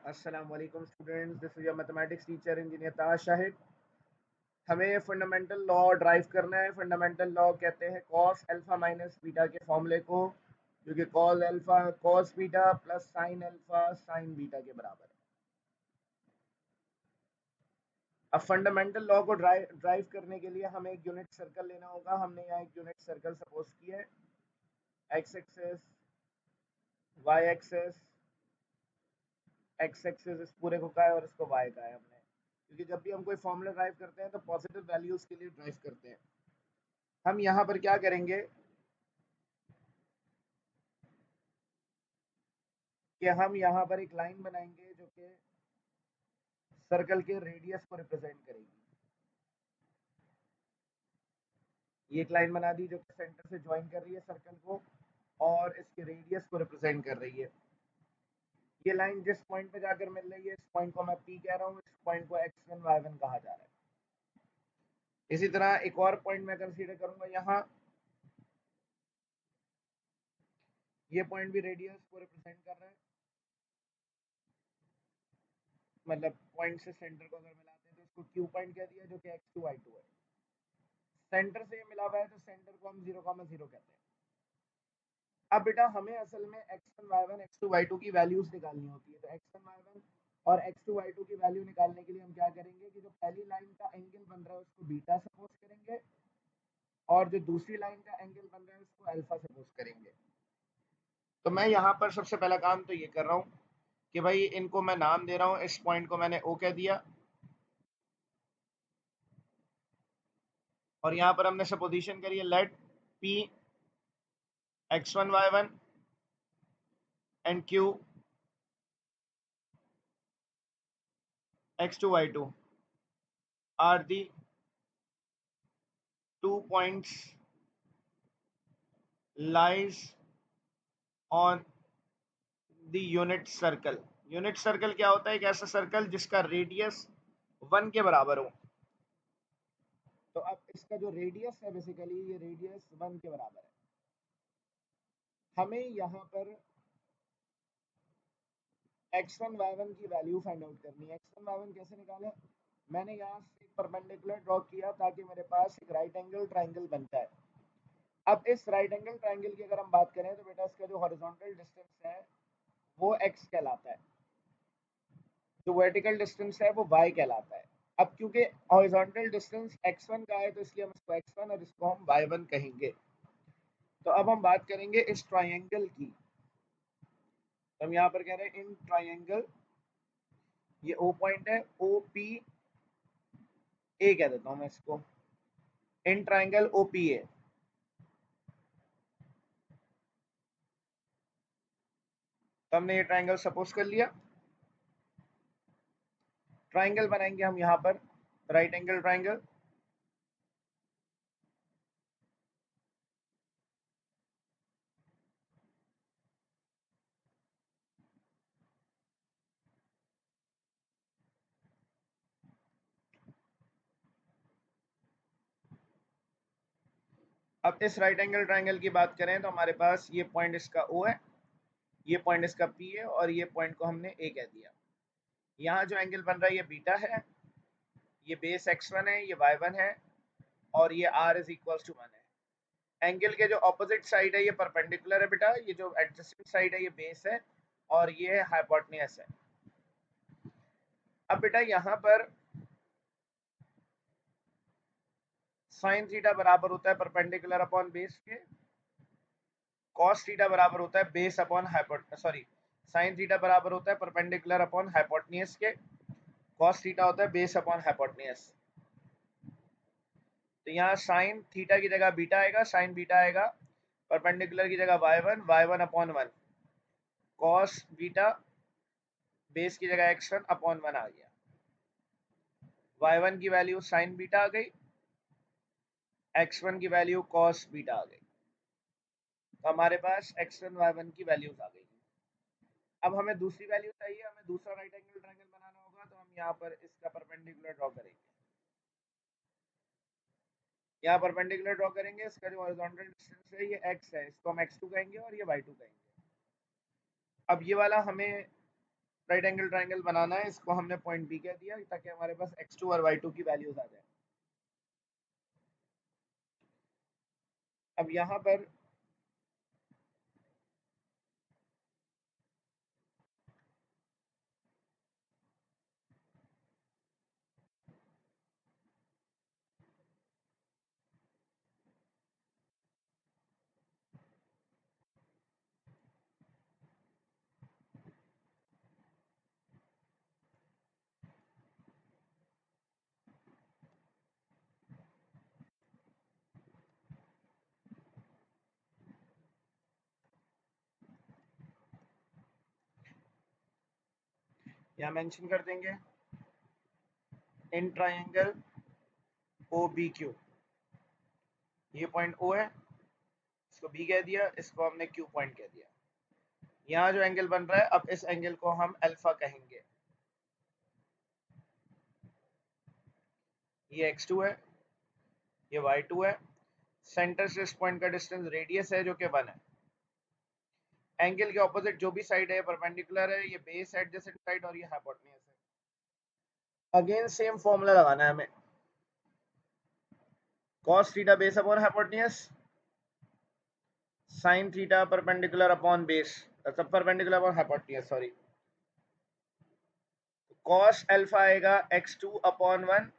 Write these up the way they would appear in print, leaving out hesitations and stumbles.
अस्सलाम वालेकुम students, this is your mathematics teacher engineer Taj Shahid. हमें फंडामेंटल लॉ ड्राइव करना है। फंडामेंटल लॉ कहते हैं कॉस अल्फा माइनस बीटा के फॉर्मूले को, जो कि cos alpha cos beta plus sine alpha sign beta के बराबर है। अब फंडामेंटल लॉ को ड्राइव करने के लिए हमें एक यूनिट सर्कल लेना होगा। हमने यहाँ एक यूनिट सर्कल सपोज किया है। X axis, Y axis, X axis इस पूरे को का है और इसको वाई का है हमने, क्योंकि जब भी हम कोई फॉर्मूला ड्राइव करते हैं तो पॉजिटिव वैल्यूज के लिए ड्राइव करते हैं। हम यहाँ पर क्या करेंगे कि हम यहाँ पर एक लाइन बनाएंगे जो कि सर्कल के रेडियस को रिप्रेजेंट करेगी। ये एक लाइन बना दी जो कि सेंटर से ज्वाइन कर रही है सर्कल को और इसके रेडियस को रिप्रेजेंट कर रही है। ये लाइन जिस पॉइंट पे जाकर मिल रही है, इस पॉइंट को मैं पी कह रहा हूँ, इस पॉइंट को x1 y1 कहा जा रहा है। इसी तरह एक और पॉइंट मैं कंसीडर करूंगा यहाँ, ये पॉइंट भी रेडियस को रिप्रेजेंट कर रहा है। मतलब पॉइंट से सेंटर को अगर मिलाते हैं तो इसको क्यू पॉइंट कह दिया, जो कि x2 y2 है। सेंटर से मिला हुआ है तो सेंटर को हम 0,0 कहते हैं। अब बेटा हमें असल में x1 y1 x2 y2 की वैल्यूज निकालनी होती है। तो x1 y1 और x2 y2 की वैल्यू निकालने के लिए हम क्या करेंगे कि जो पहली लाइन का एंगल बन रहा है उसको बीटा सपोज करेंगे और जो दूसरी लाइन का एंगल बन रहा है उसको अल्फा सपोज करेंगे। तो मैं यहाँ पर सबसे पहला काम तो ये कर रहा हूँ कि भाई इनको मैं नाम दे रहा हूँ। इस पॉइंट को मैंने O कह दिया और यहाँ पर हमने सपोजिशन करी है late P x1 y1 and Q x2 y2 are the 2 points lies on the unit circle। Unit circle क्या होता है? एक ऐसा सर्कल जिसका रेडियस 1 के बराबर हो। तो अब इसका जो रेडियस है, बेसिकली ये रेडियस 1 के बराबर है। हमें यहाँ पर x1 y1 की वैल्यू फाइंड आउट करनी है। x1 y1 कैसे निकालें? मैंने यहाँ से एक परपेंडिकुलर ड्रॉ किया ताकि मेरे पास एक राइट एंगल ट्राइंगल बनता है। अब इस राइट एंगल ट्राइंगल की अगर हम बात करें तो बेटा इसका जो हॉरिजॉन्टल डिस्टेंस है वो x कहलाता है, जो वर्टिकल डिस्टेंस है वो y कहलाता है। अब क्योंकि हॉरिजॉन्टल डिस्टेंस x1 का है तो इसलिए हम इसको x1 और इसको हम y1 कहेंगे। तो अब हम बात करेंगे इस ट्राइंगल की। तो हम यहाँ पर कह रहे हैं इन ट्राइंगल, ये O पॉइंट है, OPA कह देता हूँ मैं इसको, इन ट्राइंगल OPA। तो हमने ये ट्राइंगल सपोज कर लिया। ट्राइंगल बनाएंगे हम यहाँ पर राइट एंगल ट्राइंगल। अब इस राइट एंगल ट्राइंगल की बात करें तो हमारे पास ये पॉइंट इसका O है, ये पॉइंट इसका P है और ये पॉइंट को हमने A कह दिया। यहाँ जो एंगल बन रहा है ये बीटा है, ये बेस x1 है, ये y1 है और ये r इज इक्वल टू 1 है। एंगल के जो ऑपोजिट साइड है ये परपेंडिकुलर है बेटा, ये जो एडजेसेंट साइड है ये बेस है और ये हाइपोटेन्यूज है। अब बेटा यहाँ पर साइन थीटा बराबर होता है परपेंडिकुलर अपॉन बेस के, कॉस थीटा बराबर होता है बेस अपॉन साइन थीटा बराबर होता है परपेंडिकुलर अपॉन हाइपोटेन्यूज के, कॉस थीटा होता है बेस अपॉन हाइपोटेन्यूज। तो यहाँ साइन थीटा की जगह बीटा आएगा, साइन बीटा आएगा, परपेंडिकुलर की जगह y1 upon 1, cos beta base की जगह x1 अपॉन 1 आ गया। y1 की वैल्यू साइन बीटा आ गई, x1 की वैल्यू कॉस बीटा आ गई। तो हमारे पास x1 y1 की वैल्यूज आ गई। अब हमें दूसरी वैल्यू चाहिए, हमें दूसरा राइट एंगल ट्रायंगल बनाना होगा। तो हम यहाँ पर इसका परपेंडिकुलर ड्रॉ करेंगे, यहाँ परपेंडिकुलर ड्रॉ करेंगे। इसका जो हॉरिजॉन्टल डिस्टेंस है ये x है, इसको हम x2 कहेंगे और ये y2 कहेंगे। अब ये वाला हमें राइट एंगल ट्राइंगल बनाना है, इसको हमने पॉइंट बी कह दिया ताकि हमारे पास x2 और y2 की वैल्यूज आ जाए। अब यहाँ पर यहाँ मेंशन कर देंगे in triangle O B Q, ये पॉइंट ओ है, इसको बी कह दिया, इसको हमने क्यू पॉइंट कह दिया। यहाँ जो एंगल बन रहा है, अब इस एंगल को हम अल्फा कहेंगे। ये x2 है, ये y2 है, सेंटर से इस पॉइंट का डिस्टेंस रेडियस है जो कि 1 है। एंगल के ऑपोजिट जो भी साइड है परपेंडिकुलर है, ये बेस एडजेसेंट साइड और ये हाइपोटेन्यूज है। अगेन सेम फॉर्मूला लगाना है हमें, cos theta base upon hypotenuse, sin theta perpendicular upon base, सब perpendicular upon hypotenuse, sorry. cos alpha आएगा x2 अपॉन 1,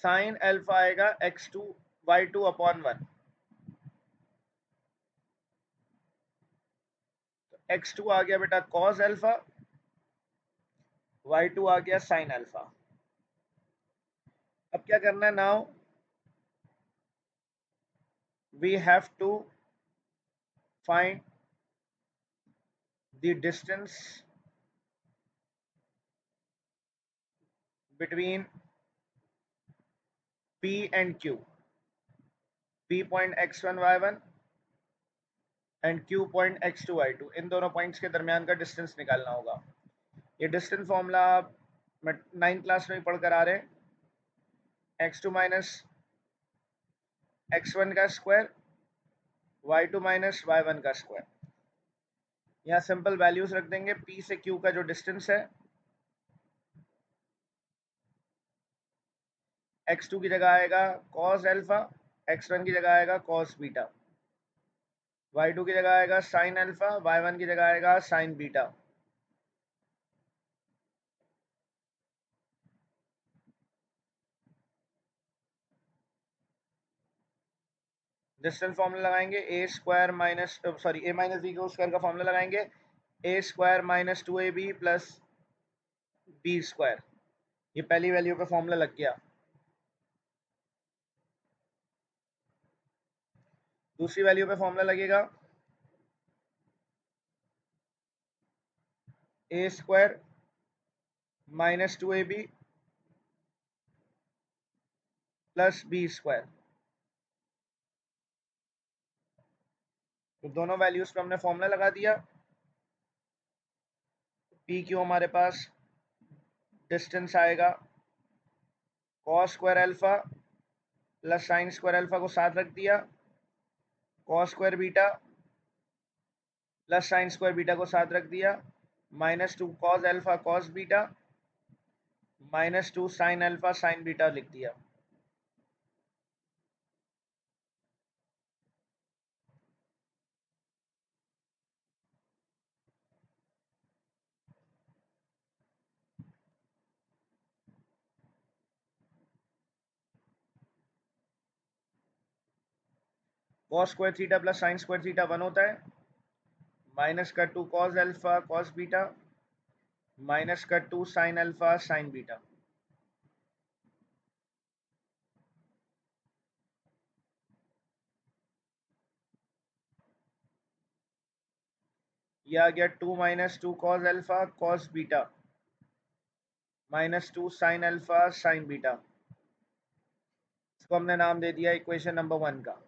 sin अल्फा आएगा x2 y2 अपॉन 1। x2 आ गया बेटा cos अल्फा, y2 आ गया sin अल्फा। अब क्या करना है, now we have to find the distance between P and Q, P point x1 y1 and Q point x2 y2, इन दोनों पॉइंट्स के दरमियान का डिस्टेंस निकालना होगा। ये डिस्टेंस फॉर्मूला आप 9th क्लास में पढ़ कर आ रहे हैं, x2 माइनस x1 का स्क्वायर, y2 माइनस y1 का स्क्वायर। यहाँ सिंपल वैल्यूज रख देंगे, P से Q का जो डिस्टेंस है, x2 की जगह आएगा cos अल्फा, x1 की जगह आएगा cos बीटा, y2 की जगह आएगा sin अल्फा, y1 की जगह आएगा sin बीटा। डिस्टेंस फॉर्मूला लगाएंगे, A square minus sorry A minus B का स्क्वायर का फॉर्मूला लगाएंगे, A square minus 2ab plus B square. ये पहली वैल्यू पे फॉर्मूला लग गया। दूसरी वैल्यू पे फॉर्मूला लगेगा, A square minus 2ab plus B square. तो दोनों वैल्यूज पे हमने फॉर्मूला लगा दिया। पी क्यू हमारे पास डिस्टेंस आएगा cos square alpha plus sine square alpha को साथ रख दिया, cos square beta plus sine square beta को साथ रख दिया, -2 cos alpha cos beta -2 sine alpha sign beta लिख दिया। cos square theta plus sine square theta 1 होता है, माइनस का 2 cos alpha cos beta minus का 2 साइन अल्फा साइन बीटा। ये आ गया 2 -2 cos alpha cos beta -2 sine alpha sign beta. इसको हमने नाम दे दिया इक्वेशन नंबर 1 का।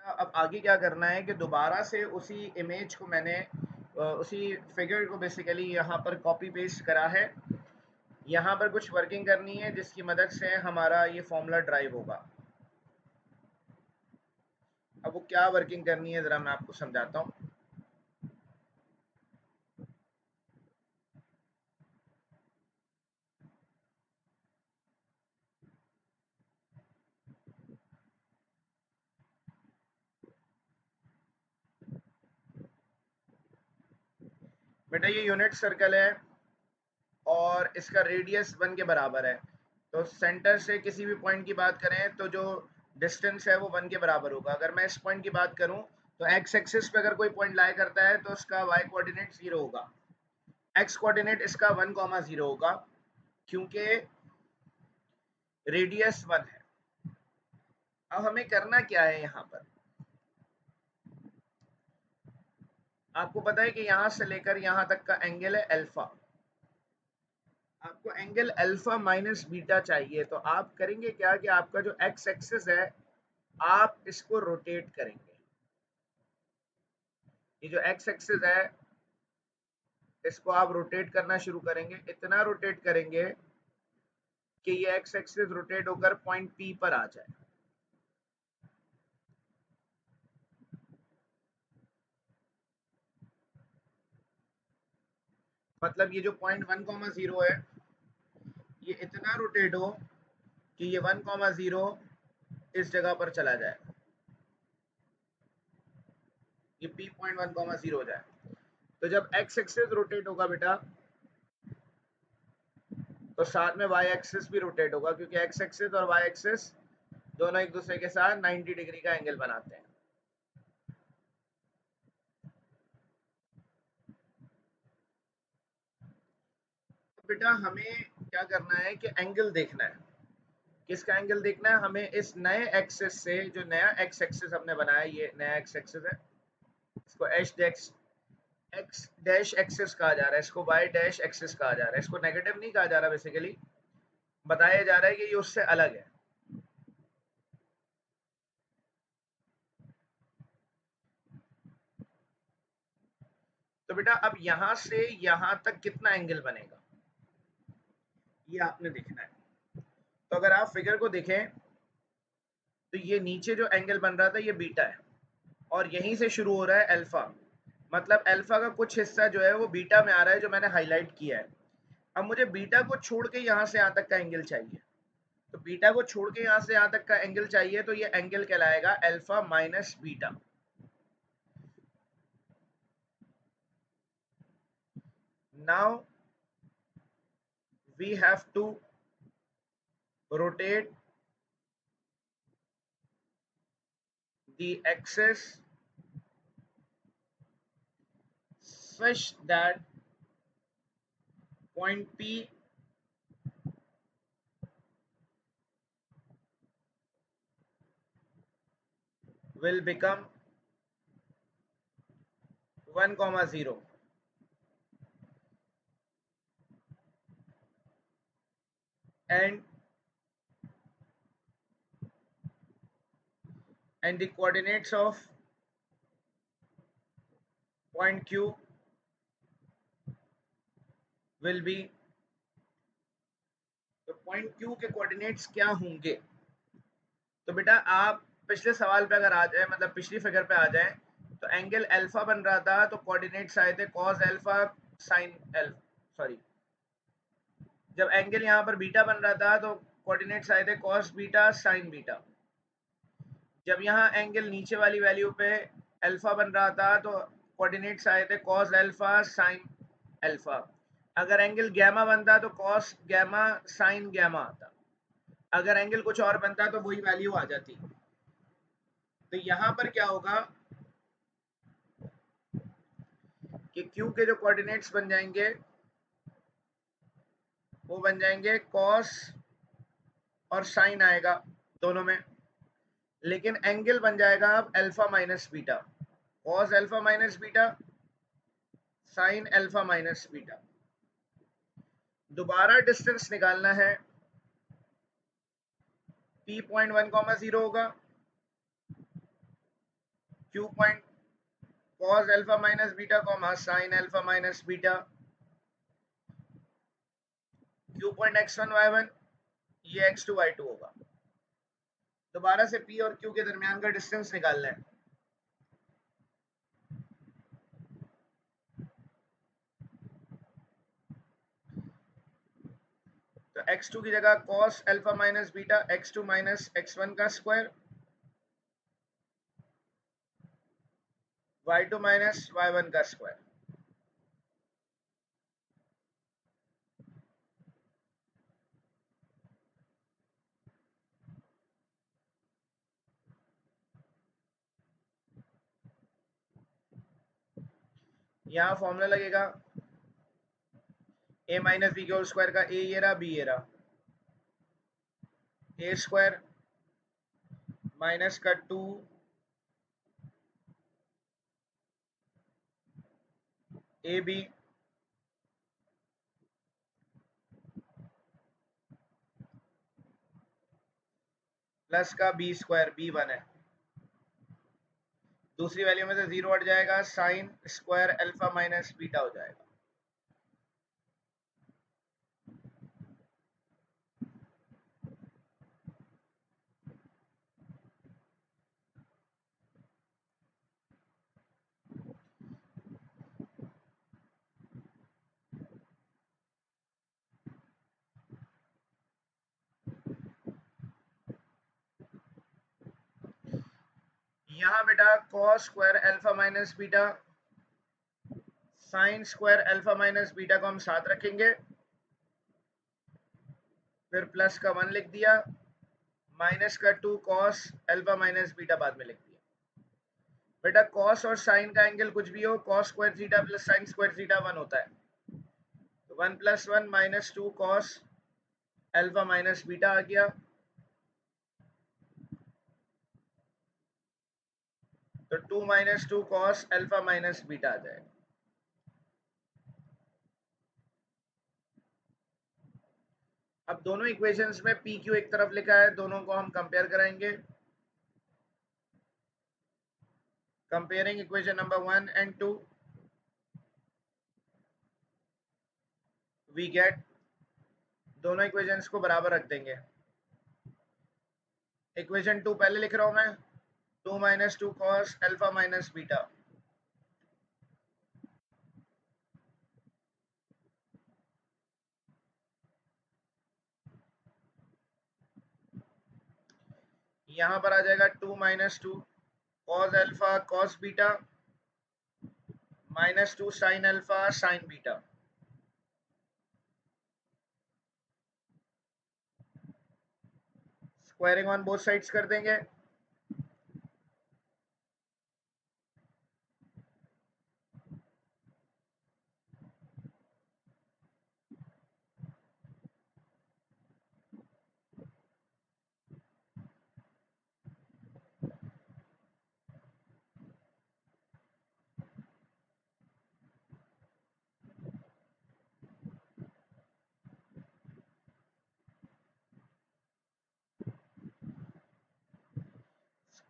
अब आगे क्या करना है कि दोबारा से उसी इमेज को मैंने उसी फिगर को बेसिकली यहाँ पर कॉपी पेस्ट करा है। यहाँ पर कुछ वर्किंग करनी है जिसकी मदद से हमारा ये फॉर्मूला ड्राइव होगा। अब वो क्या वर्किंग करनी है ज़रा मैं आपको समझाता हूँ। बेटा ये यूनिट सर्कल है और इसका रेडियस 1 के बराबर है, तो सेंटर से किसी भी पॉइंट की बात करें तो जो डिस्टेंस है वो 1 के बराबर होगा। अगर मैं इस पॉइंट की बात करूं तो एक्स एक्सिस पे अगर कोई पॉइंट लाई करता है तो उसका वाई कोऑर्डिनेट 0 होगा, एक्स कोऑर्डिनेट इसका 1,0 होगा, क्योंकि रेडियस 1 है। अब हमें करना क्या है यहाँ पर, आपको पता है कि यहाँ से लेकर यहाँ तक का एंगल है अल्फा, आपको एंगल अल्फा माइनस बीटा चाहिए, तो आप करेंगे क्या कि आपका जो एक्स एक्सिस है आप इसको रोटेट करेंगे, ये जो एक्स एक्सिस है इसको आप रोटेट करना शुरू करेंगे, इतना रोटेट करेंगे कि ये एक्स एक्सिस रोटेट होकर पॉइंट पी पर आ जाए। मतलब ये जो पॉइंट 1,0 है ये इतना रोटेट हो कि ये 1,0 इस जगह पर चला जाए, ये पी पॉइंट 1,0 हो जाए। तो जब एक्स एक्सिस रोटेट होगा बेटा तो साथ में वाई एक्सिस भी रोटेट होगा, क्योंकि एक्स एक्सिस और वाई एक्सिस दोनों एक दूसरे के साथ 90 डिग्री का एंगल बनाते हैं। तो बेटा हमें क्या करना है कि एंगल देखना है, किसका एंगल देखना है हमें, इस नए एक्सिस से, जो नया एक्स एक्सिस हमने बनाया, ये नया एक्स एक्सिस है, इसको एक्स डैश एक्सिस कहा जा रहा है, इसको वाई डैश एक्सिस कहा जा रहा है, इसको नेगेटिव नहीं कहा जा रहा, बेसिकली बताया जा रहा है कि ये उससे अलग है। तो बेटा अब यहां से यहां तक कितना एंगल बनेगा ये आपने देखना है। तो अगर आप फिगर को देखें तो ये नीचे जो एंगल बन रहा था ये बीटा है और यहीं से शुरू हो रहा है अल्फा, मतलब अल्फा का कुछ हिस्सा जो है वो बीटा में आ रहा है, जो मैंने हाईलाइट किया है। अब मुझे बीटा को छोड़ के यहाँ से यहाँ तक का एंगल चाहिए, तो बीटा को छोड़ के यहाँ से यहाँ तक का एंगल चाहिए, तो ये एंगल कहलाएगा alpha minus beta. Now we have to rotate the axis such that point P will become 1,0 and the coordinates of point Q will be, तो पॉइंट Q के कोऑर्डिनेट्स क्या होंगे। तो बेटा आप पिछले सवाल पे अगर आ जाए, मतलब पिछली फिगर पे आ जाए, तो एंगल अल्फा बन रहा था तो कोऑर्डिनेट्स आए थे cos alpha sine alpha, sorry, जब एंगल यहाँ पर बीटा बन रहा था तो कोऑर्डिनेट्स आए थे कॉस बीटा साइन बीटा। जब यहाँ एंगल नीचे वाली वैल्यू पे अल्फा बन रहा था तो कोऑर्डिनेट्स आए थे कॉस अल्फा साइन अल्फा। अगर एंगल गैमा बनता तो कॉस गैमा साइन गैमा आता, अगर एंगल कुछ और बनता तो वही वैल्यू आ जाती। तो यहाँ पर क्या होगा कि Q के जो कोऑर्डिनेट्स बन जाएंगे वो बन जाएंगे कॉस और साइन आएगा दोनों में, लेकिन एंगल बन जाएगा अब alpha minus beta, cos alpha minus beta sine alpha minus beta. दोबारा डिस्टेंस निकालना है, P पॉइंट 1,0 होगा, Q point cos alpha minus beta comma sine alpha minus beta, Q point x1 y1, ये x2 y2 होगा। दोबारा से P और Q के दरमियान का डिस्टेंस निकालना है, तो x2 की जगह cos alpha minus beta x2 minus x1 का स्क्वायर, y2 माइनस y1 का स्क्वायर। यहाँ फॉर्मूला लगेगा a माइनस बी के होल स्क्वायर का a ये रहा b ये रहा, a स्क्वायर माइनस का 2 ab प्लस का b स्क्वायर b1 है। दूसरी वैल्यू में से 0 हट जाएगा, sine square alpha minus beta हो जाएगा। यहाँ बेटा cos square alpha minus beta sine square alpha minus beta को हम साथ रखेंगे, फिर प्लस का 1 लिख दिया, माइनस का 2 कॉस अल्फा माइनस बीटा बाद में लिख दिया। बेटा कॉस और साइन का एंगल कुछ भी हो, cos square theta plus sine square theta 1 होता है, तो 1 plus 1 minus 2 cos alpha minus beta आ गया, तो 2 minus 2 cos alpha minus beta आ जाएगा। अब दोनों इक्वेशंस में पी क्यू एक तरफ लिखा है, दोनों को हम कंपेयर कराएंगे। Comparing equation number 1 and 2, we get, दोनों इक्वेशंस को बराबर रख देंगे। इक्वेशन 2 पहले लिख रहा हूं मैं, 2 minus 2 cos alpha minus beta, यहां पर आ जाएगा 2 minus 2 cos alpha cos beta minus 2 sine alpha sign beta. Squaring on both sides कर देंगे,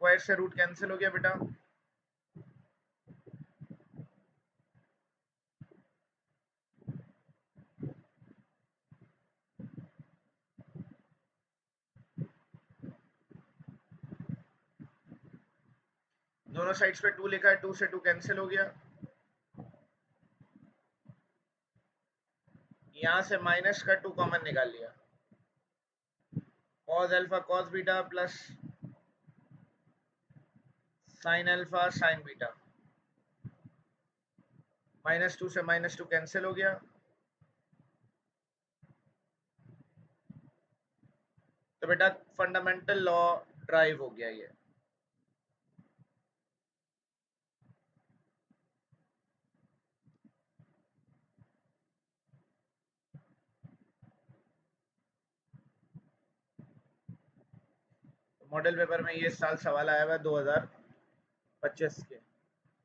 स्क्वायर से रूट कैंसिल हो गया बेटा, दोनों साइड्स पे 2 लिखा है, 2 से 2 कैंसिल हो गया, यहां से माइनस का 2 कॉमन निकाल लिया, cos alpha cos beta plus sine alpha sign beta, minus 2 से माइनस 2 कैंसिल हो गया, तो बेटा फंडामेंटल लॉ ड्राइव हो गया ये। मॉडल पेपर में ये साल सवाल आया हुआ है 2025 के।